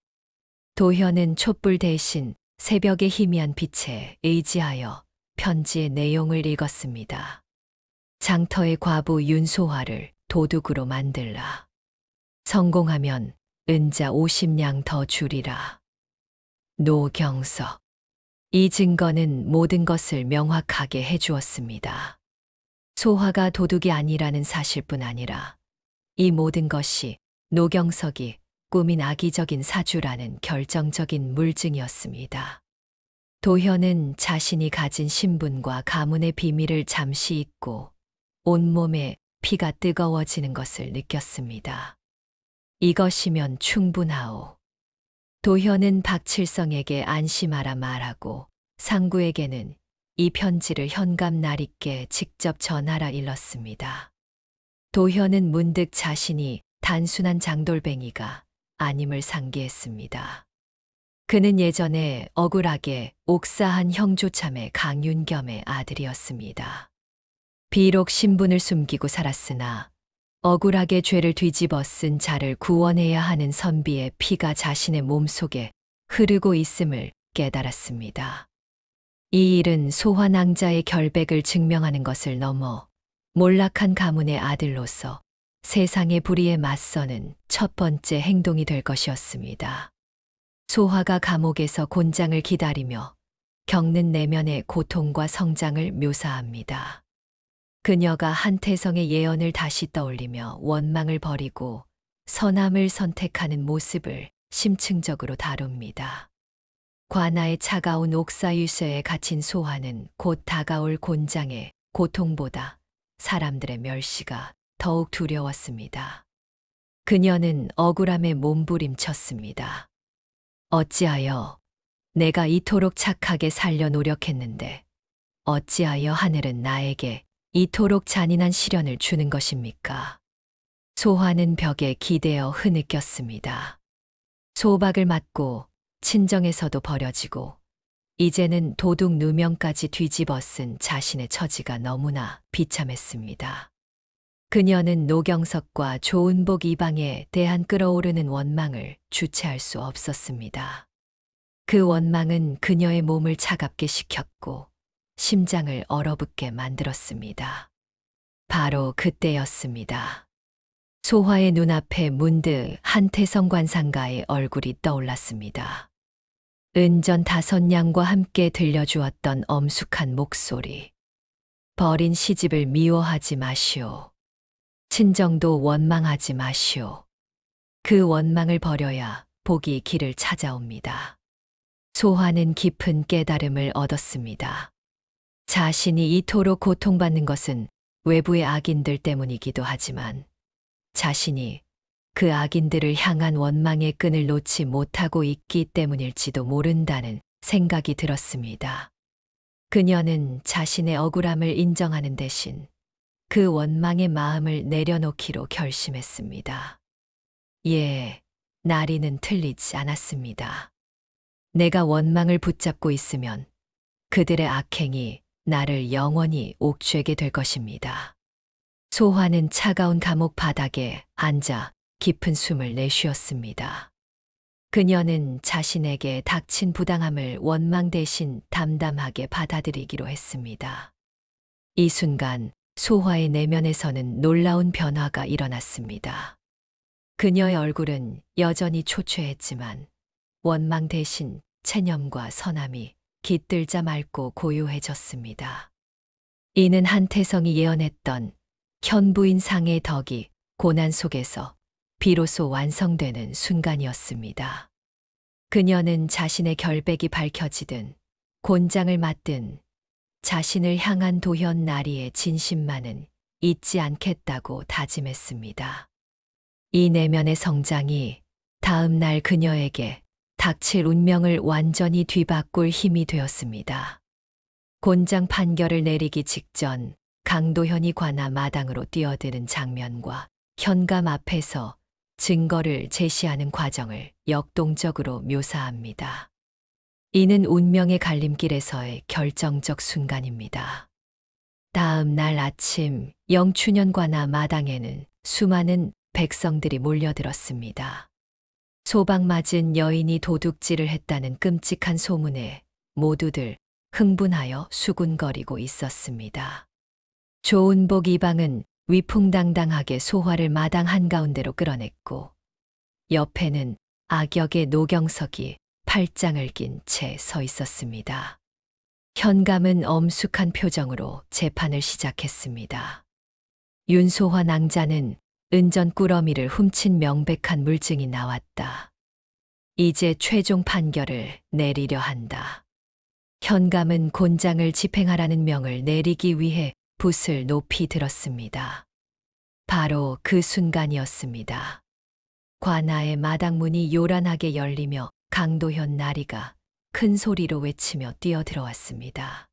도현은 촛불 대신 새벽의 희미한 빛에 의지하여 편지의 내용을 읽었습니다. 장터의 과부 윤소화를 도둑으로 만들라. 성공하면 은자 50냥 더 주리라. 노경석. 이 증거는 모든 것을 명확하게 해주었습니다. 소화가 도둑이 아니라는 사실뿐 아니라 이 모든 것이 노경석이 꾸민 악의적인 사주라는 결정적인 물증이었습니다. 도현은 자신이 가진 신분과 가문의 비밀을 잠시 잊고 온몸에 피가 뜨거워지는 것을 느꼈습니다. 이것이면 충분하오. 도현은 박칠성에게 안심하라 말하고 상구에게는 이 편지를 현감 날있게 직접 전하라 일렀습니다. 도현은 문득 자신이 단순한 장돌뱅이가 아님을 상기했습니다. 그는 예전에 억울하게 옥사한 형조참의 강윤겸의 아들이었습니다. 비록 신분을 숨기고 살았으나 억울하게 죄를 뒤집어 쓴 자를 구원해야 하는 선비의 피가 자신의 몸속에 흐르고 있음을 깨달았습니다. 이 일은 소환왕자의 결백을 증명하는 것을 넘어 몰락한 가문의 아들로서 세상의 불의에 맞서는 첫 번째 행동이 될 것이었습니다. 소화가 감옥에서 곤장을 기다리며 겪는 내면의 고통과 성장을 묘사합니다. 그녀가 한태성의 예언을 다시 떠올리며 원망을 버리고 선함을 선택하는 모습을 심층적으로 다룹니다. 관아의 차가운 옥사유쇠에 갇힌 소화는 곧 다가올 곤장의 고통보다 사람들의 멸시가 더욱 두려웠습니다. 그녀는 억울함에 몸부림쳤습니다. 어찌하여 내가 이토록 착하게 살려 노력했는데 어찌하여 하늘은 나에게 이토록 잔인한 시련을 주는 것입니까? 소화는 벽에 기대어 흐느꼈습니다. 소박을 맞고 친정에서도 버려지고 이제는 도둑 누명까지 뒤집어 쓴 자신의 처지가 너무나 비참했습니다. 그녀는 노경석과 조은복 이방에 대한 끓어오르는 원망을 주체할 수 없었습니다. 그 원망은 그녀의 몸을 차갑게 식혔고 심장을 얼어붙게 만들었습니다. 바로 그때였습니다. 소화의 눈앞에 문득 한태성 관상가의 얼굴이 떠올랐습니다. 은전 5냥과 함께 들려주었던 엄숙한 목소리. 버린 시집을 미워하지 마시오. 친정도 원망하지 마시오. 그 원망을 버려야 복이 길을 찾아옵니다. 소화는 깊은 깨달음을 얻었습니다. 자신이 이토록 고통받는 것은 외부의 악인들 때문이기도 하지만 자신이 그 악인들을 향한 원망의 끈을 놓지 못하고 있기 때문일지도 모른다는 생각이 들었습니다. 그녀는 자신의 억울함을 인정하는 대신 그 원망의 마음을 내려놓기로 결심했습니다. 예, 나리는 틀리지 않았습니다. 내가 원망을 붙잡고 있으면 그들의 악행이 나를 영원히 옥죄게 될 것입니다. 소화는 차가운 감옥 바닥에 앉아 깊은 숨을 내쉬었습니다. 그녀는 자신에게 닥친 부당함을 원망 대신 담담하게 받아들이기로 했습니다. 이 순간 소화의 내면에서는 놀라운 변화가 일어났습니다. 그녀의 얼굴은 여전히 초췌했지만 원망 대신 체념과 선함이 깃들자 맑고 고요해졌습니다. 이는 한태성이 예언했던 현부인 상의 덕이 고난 속에서 비로소 완성되는 순간이었습니다. 그녀는 자신의 결백이 밝혀지든 곤장을 맞든 자신을 향한 도현 나리의 진심만은 잊지 않겠다고 다짐했습니다. 이 내면의 성장이 다음 날 그녀에게 닥칠 운명을 완전히 뒤바꿀 힘이 되었습니다. 곤장 판결을 내리기 직전 강도현이 관아 마당으로 뛰어드는 장면과 현감 앞에서 증거를 제시하는 과정을 역동적으로 묘사합니다. 이는 운명의 갈림길에서의 결정적 순간입니다. 다음 날 아침 영춘현 관아 마당에는 수많은 백성들이 몰려들었습니다. 소박맞은 여인이 도둑질을 했다는 끔찍한 소문에 모두들 흥분하여 수군거리고 있었습니다. 조은복 이방은 위풍당당하게 소화를 마당 한가운데로 끌어냈고 옆에는 악역의 노경석이 팔짱을 낀 채 서 있었습니다. 현감은 엄숙한 표정으로 재판을 시작했습니다. 윤소화 낭자는 은전 꾸러미를 훔친 명백한 물증이 나왔다. 이제 최종 판결을 내리려 한다. 현감은 곤장을 집행하라는 명을 내리기 위해 붓을 높이 들었습니다. 바로 그 순간이었습니다. 관아의 마당문이 요란하게 열리며 강도현 나리가 큰 소리로 외치며 뛰어들어왔습니다.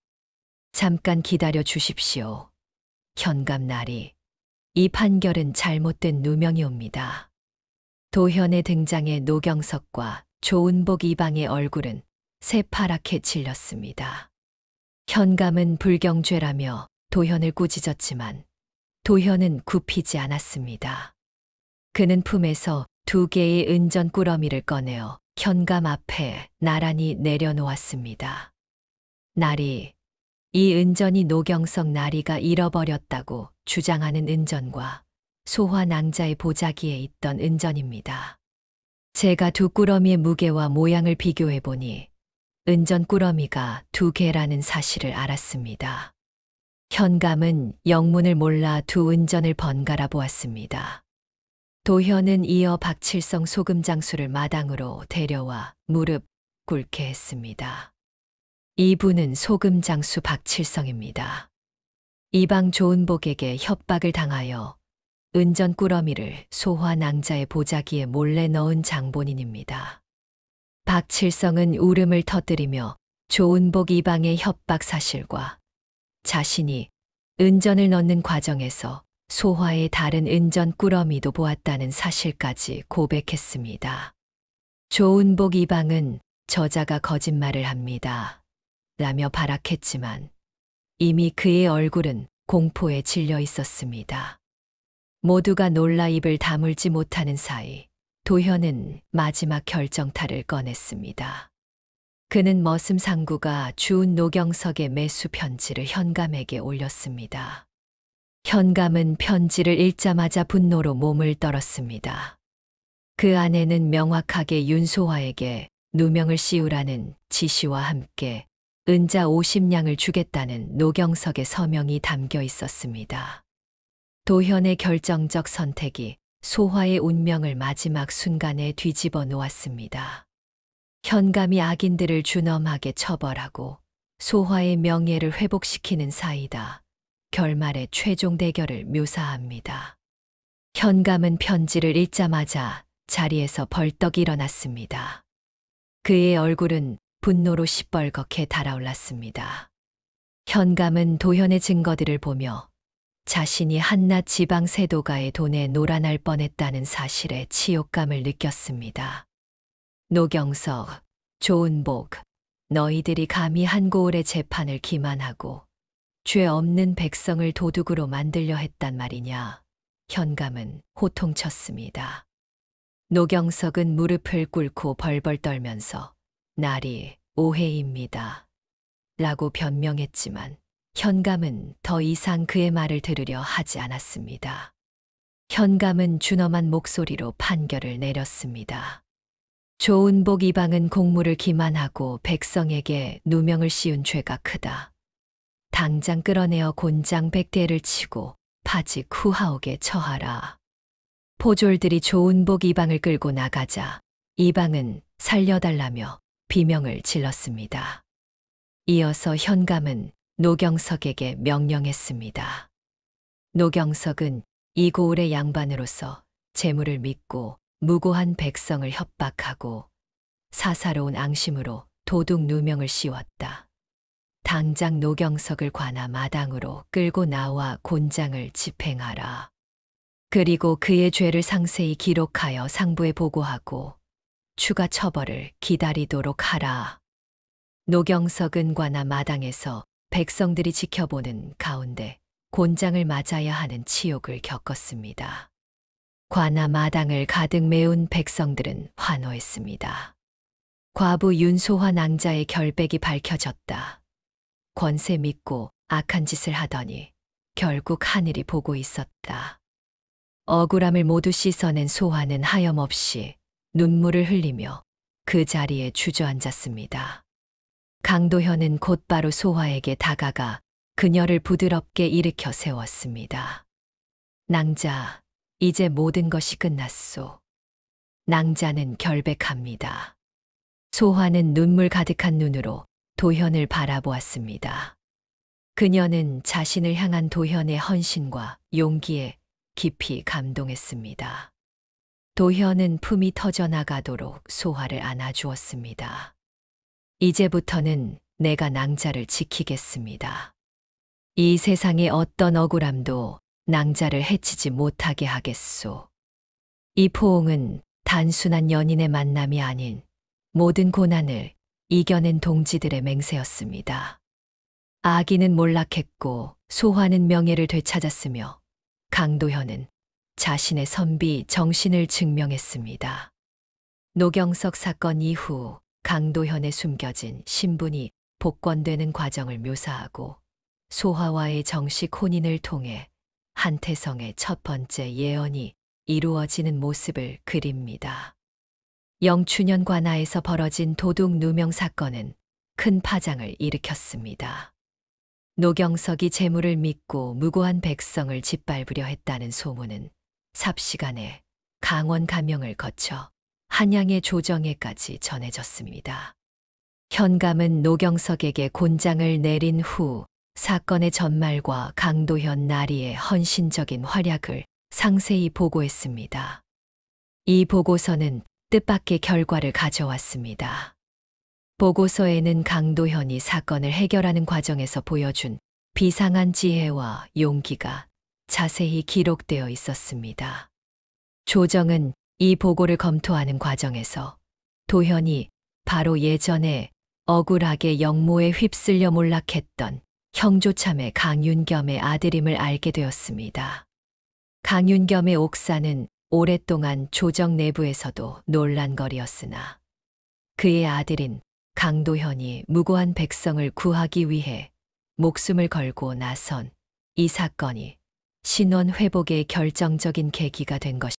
잠깐 기다려 주십시오. 현감 나리, 이 판결은 잘못된 누명이옵니다. 도현의 등장에 노경석과 조은복 이방의 얼굴은 새파랗게 질렸습니다. 현감은 불경죄라며 도현을 꾸짖었지만 도현은 굽히지 않았습니다. 그는 품에서 2개의 은전 꾸러미를 꺼내어 현감 앞에 나란히 내려놓았습니다. 나리, 이 은전이 노경석 나리가 잃어버렸다고 주장하는 은전과 소화 낭자의 보자기에 있던 은전입니다. 제가 2 꾸러미의 무게와 모양을 비교해보니 은전 꾸러미가 2개라는 사실을 알았습니다. 현감은 영문을 몰라 2 은전을 번갈아 보았습니다. 도현은 이어 박칠성 소금장수를 마당으로 데려와 무릎 꿇게 했습니다. 이분은 소금장수 박칠성입니다. 이방 조은복에게 협박을 당하여 은전 꾸러미를 소화 낭자의 보자기에 몰래 넣은 장본인입니다. 박칠성은 울음을 터뜨리며 조은복 이방의 협박 사실과 자신이 은전을 넣는 과정에서 소화의 다른 은전 꾸러미도 보았다는 사실까지 고백했습니다. 조은복 이방은 저자가 거짓말을 합니다. 라며 발악했지만 이미 그의 얼굴은 공포에 질려 있었습니다. 모두가 놀라 입을 다물지 못하는 사이 도현은 마지막 결정타를 꺼냈습니다. 그는 머슴상구가 주운 노경석의 매수 편지를 현감에게 올렸습니다. 현감은 편지를 읽자마자 분노로 몸을 떨었습니다. 그 안에는 명확하게 윤소화에게 누명을 씌우라는 지시와 함께 은자 50냥을 주겠다는 노경석의 서명이 담겨 있었습니다. 도현의 결정적 선택이 소화의 운명을 마지막 순간에 뒤집어 놓았습니다. 현감이 악인들을 준엄하게 처벌하고 소화의 명예를 회복시키는 사이다. 결말의 최종 대결을 묘사합니다. 현감은 편지를 읽자마자 자리에서 벌떡 일어났습니다. 그의 얼굴은 분노로 시뻘겋게 달아올랐습니다. 현감은 도현의 증거들을 보며 자신이 한낱 지방 세도가의 돈에 놀아날 뻔했다는 사실에 치욕감을 느꼈습니다. 노경석, 조은복, 너희들이 감히 한고을의 재판을 기만하고 죄 없는 백성을 도둑으로 만들려 했단 말이냐. 현감은 호통쳤습니다. 노경석은 무릎을 꿇고 벌벌 떨면서 나리 오해입니다. 라고 변명했지만 현감은 더 이상 그의 말을 들으려 하지 않았습니다. 현감은 준엄한 목소리로 판결을 내렸습니다. 조은복 이방은 공무를 기만하고 백성에게 누명을 씌운 죄가 크다. 당장 끌어내어 곤장 100대를 치고 파직 후하옥에 처하라. 포졸들이 조은복 이방을 끌고 나가자 이방은 살려달라며 비명을 질렀습니다. 이어서 현감은 노경석에게 명령했습니다. 노경석은 이 고을의 양반으로서 재물을 믿고 무고한 백성을 협박하고 사사로운 앙심으로 도둑 누명을 씌웠다. 당장 노경석을 관아 마당으로 끌고 나와 곤장을 집행하라. 그리고 그의 죄를 상세히 기록하여 상부에 보고하고 추가 처벌을 기다리도록 하라. 노경석은 관아 마당에서 백성들이 지켜보는 가운데 곤장을 맞아야 하는 치욕을 겪었습니다. 관아 마당을 가득 메운 백성들은 환호했습니다. 과부 윤소화 낭자의 결백이 밝혀졌다. 권세 믿고 악한 짓을 하더니 결국 하늘이 보고 있었다. 억울함을 모두 씻어낸 소화는 하염없이 눈물을 흘리며 그 자리에 주저앉았습니다. 강도현은 곧바로 소화에게 다가가 그녀를 부드럽게 일으켜 세웠습니다. 낭자, 이제 모든 것이 끝났소. 낭자는 결백합니다. 소화는 눈물 가득한 눈으로 도현을 바라보았습니다. 그녀는 자신을 향한 도현의 헌신과 용기에 깊이 감동했습니다. 도현은 품이 터져나가도록 소화를 안아주었습니다. 이제부터는 내가 낭자를 지키겠습니다. 이 세상의 어떤 억울함도 낭자를 해치지 못하게 하겠소. 이 포옹은 단순한 연인의 만남이 아닌 모든 고난을 이겨낸 동지들의 맹세였습니다. 아기는 몰락했고 소화는 명예를 되찾았으며 강도현은 자신의 선비 정신을 증명했습니다. 노경석 사건 이후 강도현의 숨겨진 신분이 복권되는 과정을 묘사하고 소화와의 정식 혼인을 통해 한태성의 첫 번째 예언이 이루어지는 모습을 그립니다. 영춘현 관아에서 벌어진 도둑 누명 사건은 큰 파장을 일으켰습니다. 노경석이 재물을 믿고 무고한 백성을 짓밟으려 했다는 소문은 삽시간에 강원 감영을 거쳐 한양의 조정에까지 전해졌습니다. 현감은 노경석에게 곤장을 내린 후 사건의 전말과 강도현 나리의 헌신적인 활약을 상세히 보고했습니다. 이 보고서는 뜻밖의 결과를 가져왔습니다. 보고서에는 강도현이 사건을 해결하는 과정에서 보여준 비상한 지혜와 용기가 자세히 기록되어 있었습니다. 조정은 이 보고를 검토하는 과정에서 도현이 바로 예전에 억울하게 영모에 휩쓸려 몰락했던 형조참의 강윤겸의 아들임을 알게 되었습니다. 강윤겸의 옥사는 오랫동안 조정 내부에서도 논란거리였으나 그의 아들인 강도현이 무고한 백성을 구하기 위해 목숨을 걸고 나선 이 사건이 신원 회복의 결정적인 계기가 된 것입니다.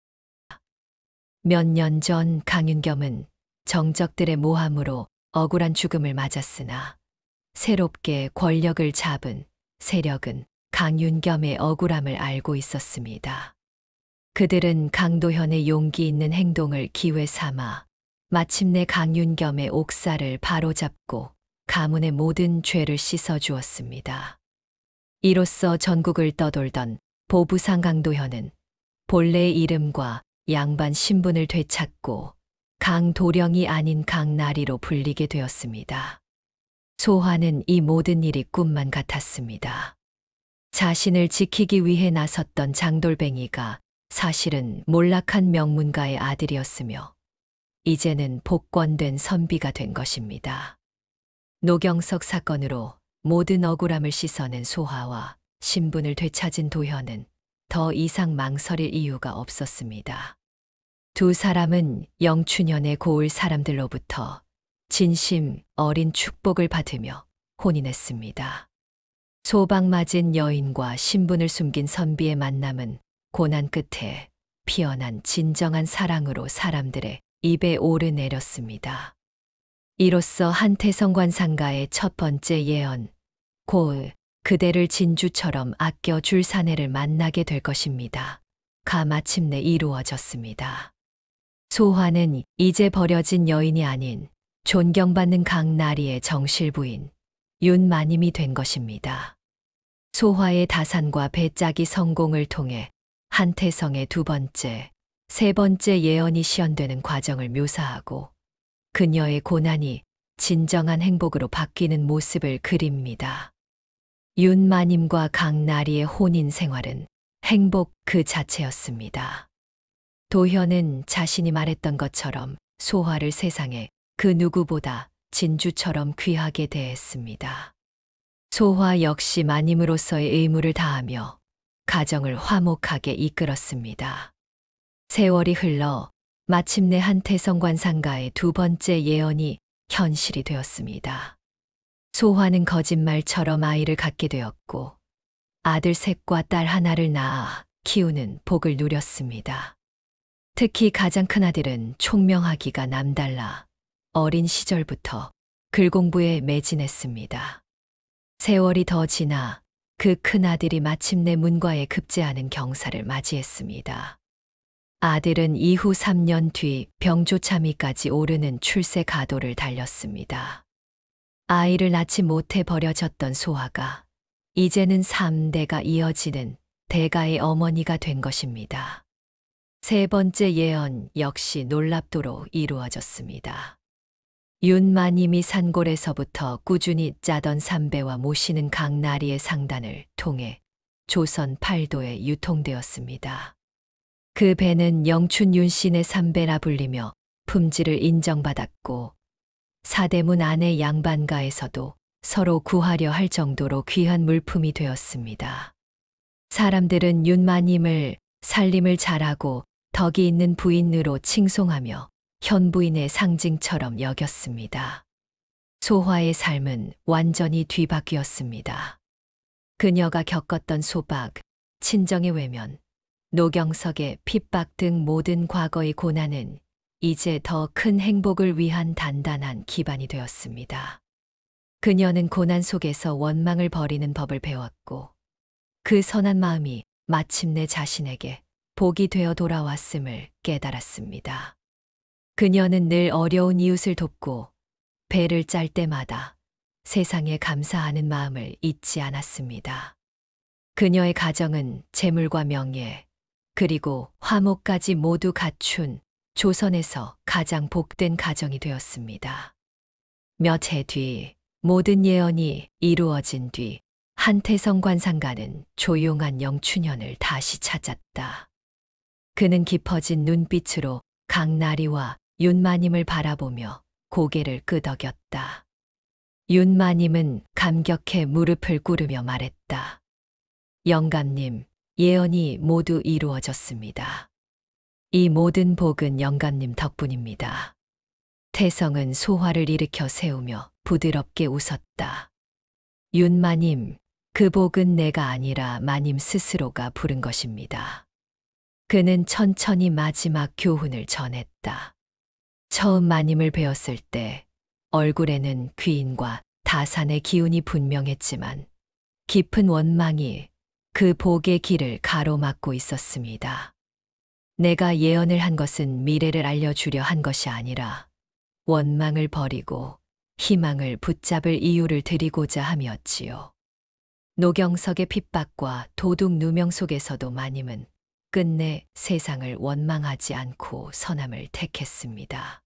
몇 년 전 강윤겸은 정적들의 모함으로 억울한 죽음을 맞았으나 새롭게 권력을 잡은 세력은 강윤겸의 억울함을 알고 있었습니다. 그들은 강도현의 용기 있는 행동을 기회 삼아 마침내 강윤겸의 옥사를 바로잡고 가문의 모든 죄를 씻어주었습니다. 이로써 전국을 떠돌던 보부상 강도현은 본래의 이름과 양반 신분을 되찾고 강도령이 아닌 강나리로 불리게 되었습니다. 소화는 이 모든 일이 꿈만 같았습니다. 자신을 지키기 위해 나섰던 장돌뱅이가 사실은 몰락한 명문가의 아들이었으며 이제는 복권된 선비가 된 것입니다. 노경석 사건으로 모든 억울함을 씻어낸 소화와 신분을 되찾은 도현은 더 이상 망설일 이유가 없었습니다. 두 사람은 영춘현의 고을 사람들로부터 진심 어린 축복을 받으며 혼인했습니다. 소방맞은 여인과 신분을 숨긴 선비의 만남은 고난 끝에 피어난 진정한 사랑으로 사람들의 입에 오르내렸습니다. 이로써 한태성 관상가의 첫 번째 예언, 곧 그대를 진주처럼 아껴줄 사내를 만나게 될 것입니다. 가 마침내 이루어졌습니다. 소화는 이제 버려진 여인이 아닌 존경받는 강나리의 정실 부인 윤마님이 된 것입니다. 소화의 다산과 배짜기 성공을 통해 한태성의 두 번째, 세 번째 예언이 시현되는 과정을 묘사하고 그녀의 고난이 진정한 행복으로 바뀌는 모습을 그립니다. 윤마님과 강나리의 혼인 생활은 행복 그 자체였습니다. 도현은 자신이 말했던 것처럼 소화를 세상에 그 누구보다 진주처럼 귀하게 대했습니다. 소화 역시 마님으로서의 의무를 다하며 가정을 화목하게 이끌었습니다. 세월이 흘러 마침내 한태성 관상가의 두 번째 예언이 현실이 되었습니다. 소화는 거짓말처럼 아이를 갖게 되었고 아들 셋과 딸 하나를 낳아 키우는 복을 누렸습니다. 특히 가장 큰아들은 총명하기가 남달라 어린 시절부터 글 공부에 매진했습니다. 세월이 더 지나 그 큰아들이 마침내 문과에 급제하는 경사를 맞이했습니다. 아들은 이후 3년 뒤 병조참의까지 오르는 출세 가도를 달렸습니다. 아이를 낳지 못해 버려졌던 소아가 이제는 3대가 이어지는 대가의 어머니가 된 것입니다. 세 번째 예언 역시 놀랍도록 이루어졌습니다. 윤마님이 산골에서부터 꾸준히 짜던 삼배와 모시는 강나리의 상단을 통해 조선 팔도에 유통되었습니다. 그 배는 영춘 윤신의 삼배라 불리며 품질을 인정받았고 사대문 안의 양반가에서도 서로 구하려 할 정도로 귀한 물품이 되었습니다. 사람들은 윤마님을 살림을 잘하고 덕이 있는 부인으로 칭송하며 현부인의 상징처럼 여겼습니다. 소화의 삶은 완전히 뒤바뀌었습니다. 그녀가 겪었던 소박, 친정의 외면, 노경석의 핍박 등 모든 과거의 고난은 이제 더 큰 행복을 위한 단단한 기반이 되었습니다. 그녀는 고난 속에서 원망을 버리는 법을 배웠고 그 선한 마음이 마침내 자신에게 복이 되어 돌아왔음을 깨달았습니다. 그녀는 늘 어려운 이웃을 돕고 배를 짤 때마다 세상에 감사하는 마음을 잊지 않았습니다. 그녀의 가정은 재물과 명예, 그리고 화목까지 모두 갖춘 조선에서 가장 복된 가정이 되었습니다. 몇 해 뒤 모든 예언이 이루어진 뒤 한태성 관상가는 조용한 영춘현을 다시 찾았다. 그는 깊어진 눈빛으로 강나리와 윤마님을 바라보며 고개를 끄덕였다. 윤마님은 감격해 무릎을 꿇으며 말했다. 영감님, 예언이 모두 이루어졌습니다. 이 모든 복은 영감님 덕분입니다. 태성은 소화를 일으켜 세우며 부드럽게 웃었다. 윤마님, 그 복은 내가 아니라 마님 스스로가 부른 것입니다. 그는 천천히 마지막 교훈을 전했다. 처음 마님을 배웠을 때 얼굴에는 귀인과 다산의 기운이 분명했지만 깊은 원망이 그 복의 길을 가로막고 있었습니다. 내가 예언을 한 것은 미래를 알려주려 한 것이 아니라 원망을 버리고 희망을 붙잡을 이유를 드리고자 함이었지요. 노경석의 핍박과 도둑 누명 속에서도 마님은 끝내 세상을 원망하지 않고 선함을 택했습니다.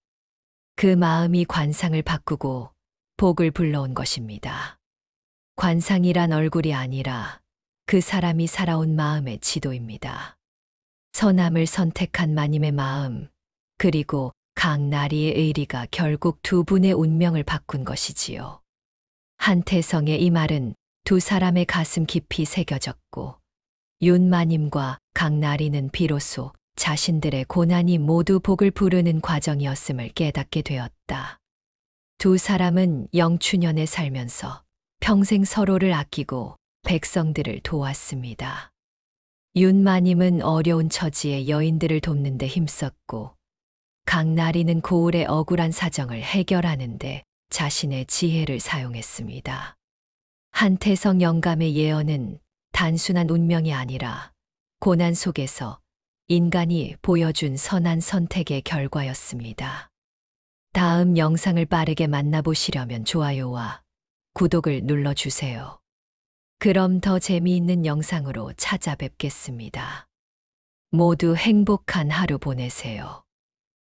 그 마음이 관상을 바꾸고 복을 불러온 것입니다. 관상이란 얼굴이 아니라 그 사람이 살아온 마음의 지도입니다. 선함을 선택한 마님의 마음, 그리고 강나리의 의리가 결국 두 분의 운명을 바꾼 것이지요. 한태성의 이 말은 두 사람의 가슴 깊이 새겨졌고 윤마님과 강나리는 비로소 자신들의 고난이 모두 복을 부르는 과정이었음을 깨닫게 되었다. 두 사람은 영춘현에 살면서 평생 서로를 아끼고 백성들을 도왔습니다. 윤마님은 어려운 처지의 여인들을 돕는 데 힘썼고 강나리는 고을의 억울한 사정을 해결하는 데 자신의 지혜를 사용했습니다. 한태성 영감의 예언은 단순한 운명이 아니라 고난 속에서 인간이 보여준 선한 선택의 결과였습니다. 다음 영상을 빠르게 만나보시려면 좋아요와 구독을 눌러주세요. 그럼 더 재미있는 영상으로 찾아뵙겠습니다. 모두 행복한 하루 보내세요.